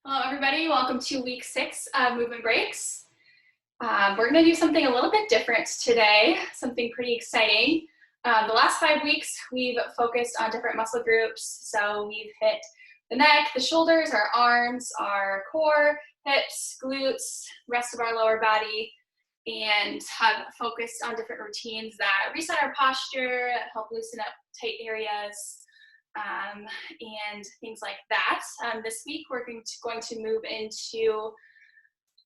Hello, everybody. Welcome to week 6 of Movement Breaks. We're going to do something a little bit different today, something pretty exciting. The last 5 weeks, we've focused on different muscle groups. So we've hit the neck, the shoulders, our arms, our core, hips, glutes, rest of our lower body, and have focused on different routines that reset our posture, help loosen up tight areas, and things like that. This week, we're going to move into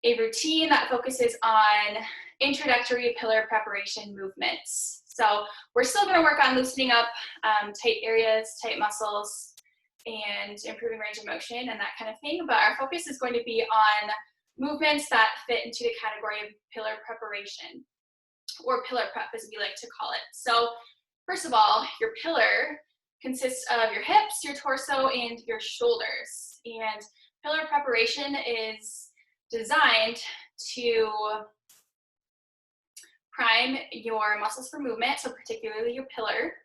a routine that focuses on introductory pillar preparation movements. So we're still going to work on loosening up tight areas, tight muscles, and improving range of motion and that kind of thing. But our focus is going to be on movements that fit into the category of pillar preparation, or pillar prep as we like to call it. So first of all, your pillar consists of your hips, your torso, and your shoulders. And pillar preparation is designed to prime your muscles for movement, so particularly your pillar,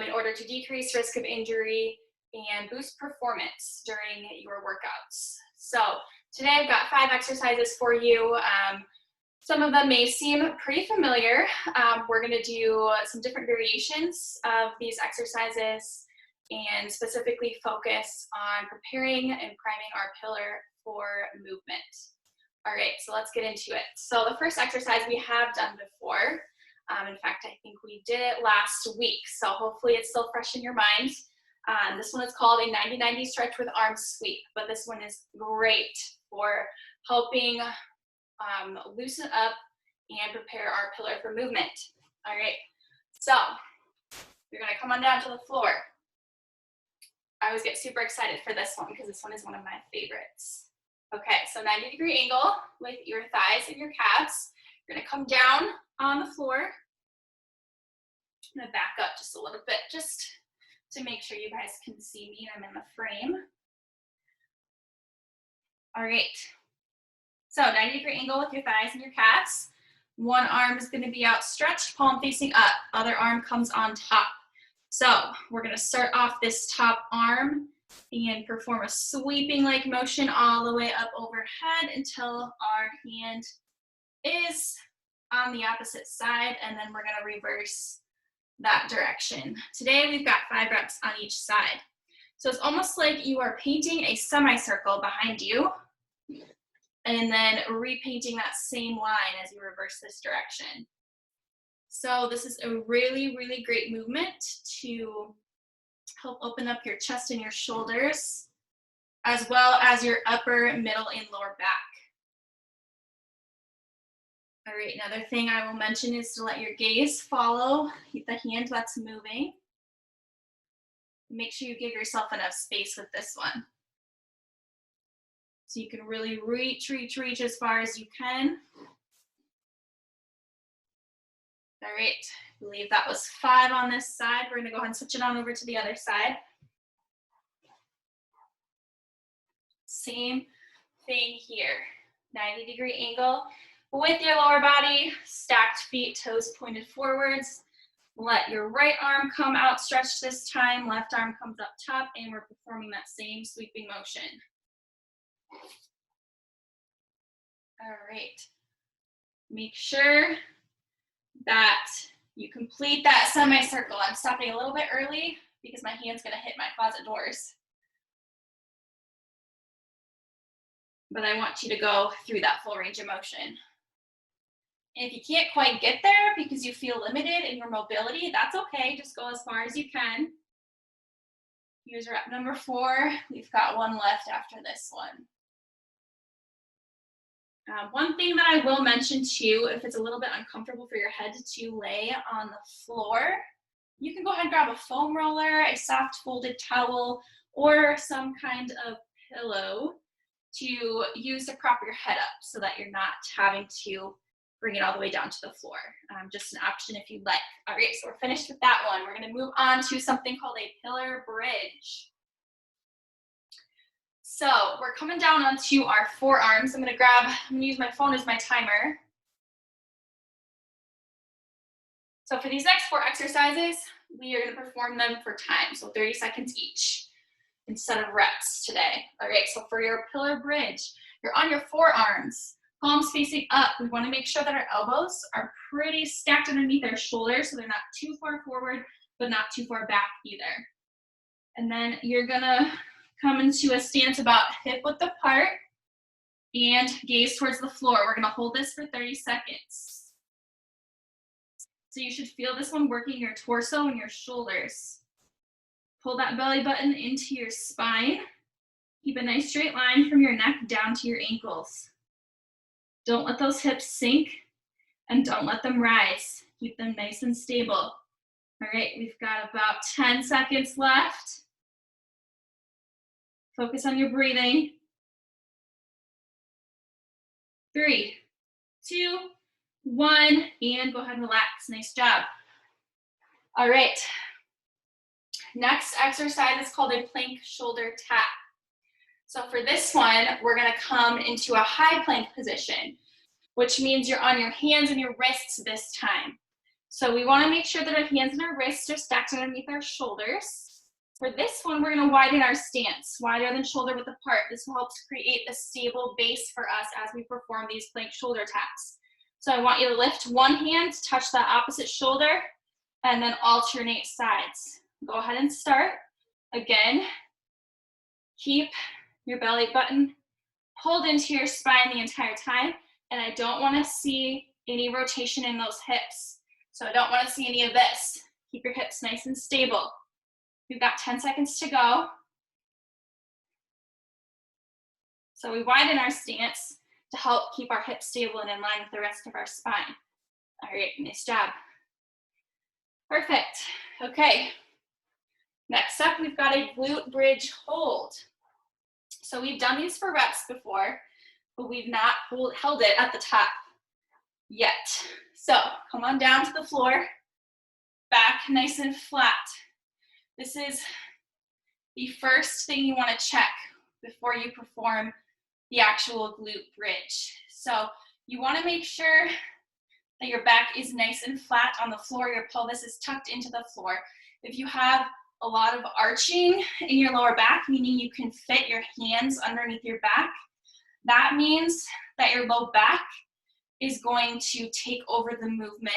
in order to decrease risk of injury and boost performance during your workouts. So today I've got 5 exercises for you. Some of them may seem pretty familiar. We're going to do some different variations of these exercises and specifically focus on preparing and priming our pillar for movement. All right, so let's get into it. So the first exercise we have done before. In fact, I think we did it last week, so hopefully it's still fresh in your mind. This one is called a 90-90 stretch with arm sweep, but this one is great for helping loosen up and prepare our pillar for movement. All right, so you're gonna come on down to the floor. I always get super excited for this one because this one is one of my favorites. Okay, so 90-degree angle with your thighs and your calves. You're gonna come down on the floor. I'm gonna back up just a little bit just to make sure you guys can see me. I'm in the frame. All right. So 90-degree angle with your thighs and your calves. One arm is going to be outstretched, palm facing up. Other arm comes on top. So we're going to start off this top arm and perform a sweeping like motion all the way up overhead until our hand is on the opposite side, and then we're going to reverse that direction. Today we've got 5 reps on each side. So it's almost like you are painting a semicircle behind you, and then repainting that same line as you reverse this direction. So this is a really, really great movement to help open up your chest and your shoulders, as well as your upper, middle, and lower back. All right, another thing I will mention is to let your gaze follow the hand that's moving. Make sure you give yourself enough space with this one. So you can really reach as far as you can. All right, I believe that was 5 on this side. We're gonna go ahead and switch it on over to the other side. Same thing here, 90-degree angle with your lower body, stacked feet, toes pointed forwards. Let your right arm come outstretched this time, left arm comes up top, and we're performing that same sweeping motion. All right, make sure that you complete that semicircle. I'm stopping a little bit early because my hand's gonna hit my closet doors. But I want you to go through that full range of motion. And if you can't quite get there because you feel limited in your mobility, that's okay, just go as far as you can. Here's rep number 4. We've got 1 left after this one. One thing that I will mention too, if it's a little bit uncomfortable for your head to lay on the floor, you can go ahead and grab a foam roller, a soft folded towel, or some kind of pillow to use to prop your head up so that you're not having to bring it all the way down to the floor. Just an option if you'd like. All right, so we're finished with that one. We're gonna move on to something called a pillar bridge. So we're coming down onto our forearms. I'm gonna use my phone as my timer. So for these next 4 exercises, we are gonna perform them for time, so 30 seconds each. instead of reps today. All right, so for your pillar bridge, you're on your forearms, palms facing up. We want to make sure that our elbows are pretty stacked underneath our shoulders so they're not too far forward, but not too far back either. And then you're gonna come into a stance about hip width apart and gaze towards the floor. We're gonna hold this for 30 seconds. So you should feel this one working your torso and your shoulders. Pull that belly button into your spine. Keep a nice straight line from your neck down to your ankles. Don't let those hips sink and don't let them rise. Keep them nice and stable. All right, we've got about 10 seconds left. Focus on your breathing. 3, 2, 1, and go ahead and relax. Nice job. All right. Next exercise is called a plank shoulder tap. So for this one, we're gonna come into a high plank position, which means you're on your hands and your wrists this time. So we wanna make sure that our hands and our wrists are stacked underneath our shoulders. For this one, we're gonna widen our stance, wider than shoulder width apart. This will help to create a stable base for us as we perform these plank shoulder taps. So I want you to lift one hand, touch that opposite shoulder, and then alternate sides. Go ahead and start. Again, keep your belly button pulled into your spine the entire time, and I don't want to see any rotation in those hips. So I don't want to see any of this. Keep your hips nice and stable. We've got 10 seconds to go. So we widen our stance to help keep our hips stable and in line with the rest of our spine. All right, nice job. Perfect. Okay. Next up, we've got a glute bridge hold. So we've done these for reps before, but we've not held it at the top yet. So come on down to the floor, back nice and flat. This is the first thing you want to check before you perform the actual glute bridge. So you want to make sure that your back is nice and flat on the floor, your pelvis is tucked into the floor. If you have a lot of arching in your lower back, meaning you can fit your hands underneath your back, that means that your low back is going to take over the movement,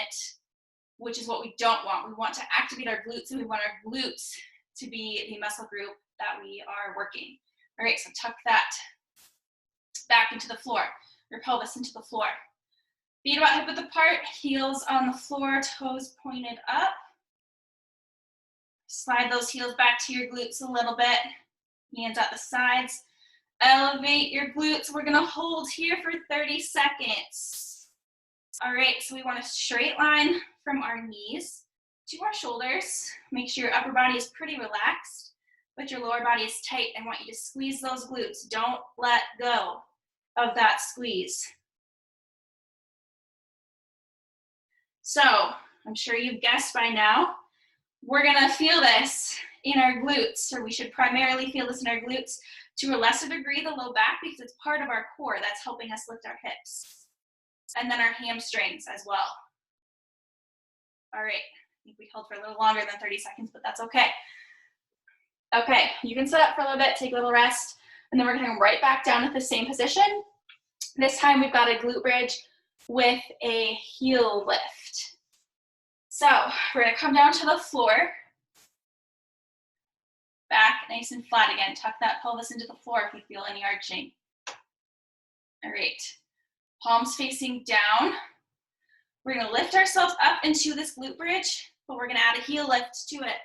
which is what we don't want. We want to activate our glutes, and we want our glutes to be the muscle group that we are working. All right, so tuck that back into the floor, your pelvis into the floor. Feet about hip width apart, heels on the floor, toes pointed up. Slide those heels back to your glutes a little bit. Hands at the sides. Elevate your glutes. We're gonna hold here for 30 seconds. All right, so we want a straight line from our knees to our shoulders. Make sure your upper body is pretty relaxed, but your lower body is tight. I want you to squeeze those glutes. Don't let go of that squeeze. So, I'm sure you've guessed by now, we're gonna feel this in our glutes, or we should primarily feel this in our glutes, to a lesser degree the low back, because it's part of our core that's helping us lift our hips. And then our hamstrings as well. All right, I think we held for a little longer than 30 seconds, but that's okay. Okay, you can sit up for a little bit, take a little rest, and then we're gonna come right back down to the same position. This time we've got a glute bridge with a heel lift. So we're gonna come down to the floor, back nice and flat again. Tuck that pelvis into the floor if you feel any arching. All right, palms facing down. We're gonna lift ourselves up into this glute bridge, but we're gonna add a heel lift to it.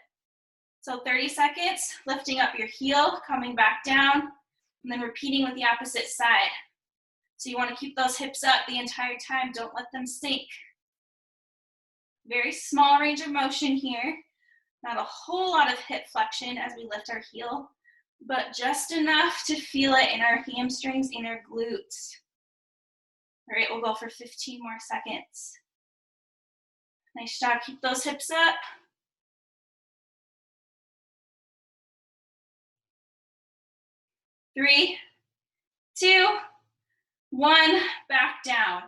So 30 seconds, lifting up your heel, coming back down, and then repeating with the opposite side. So you wanna keep those hips up the entire time, don't let them sink. Very small range of motion here. Not a whole lot of hip flexion as we lift our heel, but just enough to feel it in our hamstrings, in our glutes. All right, we'll go for 15 more seconds. Nice job, keep those hips up. Three, two, one, back down.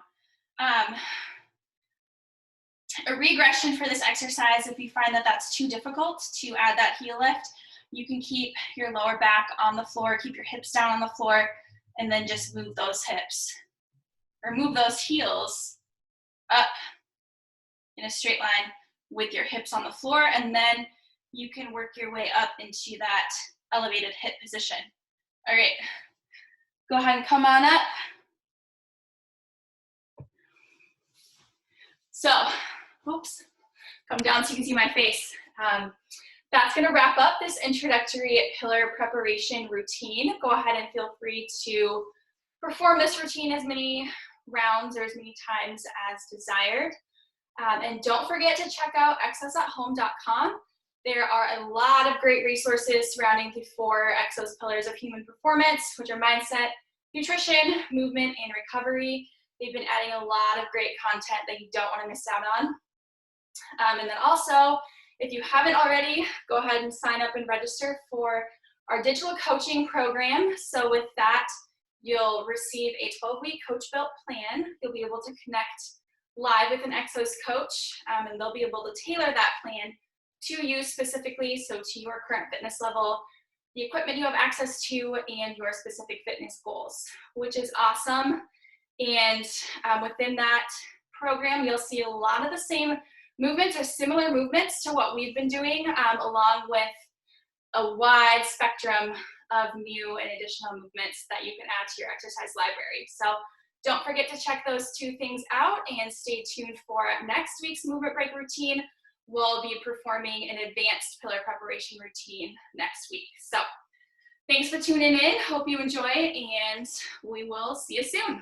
A regression for this exercise, if you find that that's too difficult to add that heel lift, you can keep your lower back on the floor, keep your hips down on the floor, and then just move those hips, or move those heels up in a straight line with your hips on the floor, and then you can work your way up into that elevated hip position. All right, go ahead and come on up. So, oops, come down so you can see my face. That's gonna wrap up this introductory pillar preparation routine. Go ahead and feel free to perform this routine as many rounds or as many times as desired. And don't forget to check out exosathome.com. There are a lot of great resources surrounding the 4 Exos pillars of human performance, which are mindset, nutrition, movement, and recovery. They've been adding a lot of great content that you don't want to miss out on. And then also, if you haven't already, go ahead and sign up and register for our digital coaching program. So with that, you'll receive a 12-week Coach Built plan. You'll be able to connect live with an Exos coach, and they'll be able to tailor that plan to you specifically, so to your current fitness level, the equipment you have access to, and your specific fitness goals, which is awesome. And within that program, you'll see a lot of the same movements or similar movements to what we've been doing, along with a wide spectrum of new and additional movements that you can add to your exercise library. So don't forget to check those 2 things out, and stay tuned for next week's movement break routine. We'll be performing an advanced pillar preparation routine next week. So thanks for tuning in. Hope you enjoy, and we will see you soon.